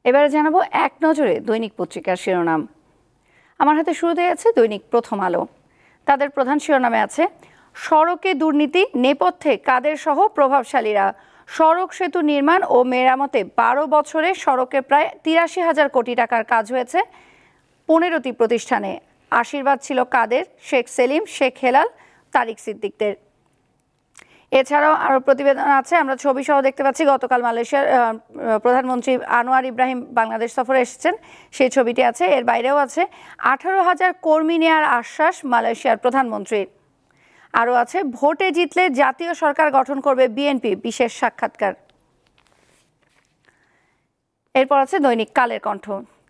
এবারে জানাবো এক নজরে দৈনিক পত্রিকার শিরোনাম। আমার হাতে শুরুতেই আছে দৈনিক প্রথম আলো। তাদের প্রধান শিরোনামে আছে সড়কে দুর্নীতি, নেপথ্যে কাদের সহ প্রভাবশালীরা। সড়ক সেতু নির্মাণ ও মেরামতে 12 বছরে সড়কে প্রায় 83,000 কোটি টাকার কাজ হয়েছে 15টি প্রতিষ্ঠানে। আশীর্বাদ ছিল কাদের, শেখ সেলিম, শেখ হেলাল, তারিক সিদ্দিকদের। এছাড়াও আরও প্রতিবেদন আছে, আমরা ছবি সহ দেখতে পাচ্ছি। গতকাল মালয়েশিয়ার প্রধানমন্ত্রী আনোয়ার ইব্রাহিম বাংলাদেশ সফরে এসেছেন, সেই ছবিটি আছে। এর বাইরেও আছে 18,000 কর্মী নেওয়ার আশ্বাস মালয়েশিয়ার প্রধানমন্ত্রীর। আরও আছে ভোটে জিতলে জাতীয় সরকার গঠন করবে বিএনপি, বিশেষ সাক্ষাৎকার। এরপর আছে দৈনিক কালের কণ্ঠ।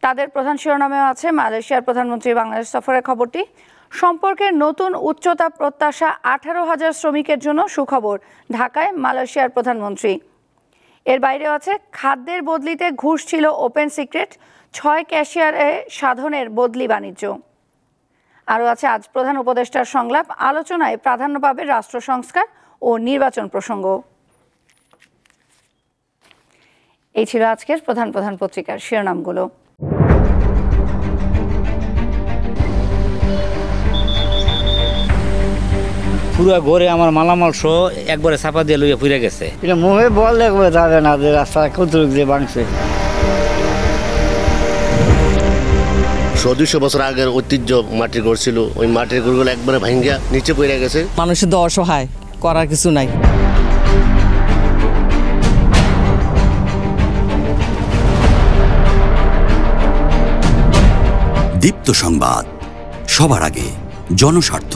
তাদের প্রধান শিরোনামেও আছে মালয়েশিয়ার প্রধানমন্ত্রী বাংলাদেশ সফরের খবরটি। সম্পর্কের নতুন উচ্চতা প্রত্যাশা 18,000 শ্রমিকের জন্য সুখবর, ঢাকায় মালয়েশিয়ার প্রধানমন্ত্রী। এর বাইরেও আছে খাদ্যের বদলিতে ঘুষ ছিল ওপেন সিক্রেট, 6 ক্যাশিয়ারে সাধনের বদলি বাণিজ্য। আরও আছে আজ প্রধান উপদেষ্টার সংলাপ, আলোচনায় প্রাধান্য পাবে রাষ্ট্র সংস্কার ও নির্বাচন প্রসঙ্গ। এই ছিল আজকের প্রধান প্রধান পত্রিকার শিরোনামগুলো। পুরো ঘরে আমার মালামাল সহ একবারে চাপা দিয়ে লইয়া পুড়ে গেছে। এটা মুখে বললে যাবে না যে রাস্তা কতটুক দিয়ে ভাঙছে। 200 বছর আগের ঐতিহ্য মাটির ঘর ছিল, ওই মাটির ঘরগুলো একবারে ভাঙ্গা নিচে পড়ে গেছে। মানুষের তো অসহায়, করার কিছু নাই। দীপ্ত সংবাদ, সবার আগে, জনস্বার্থ।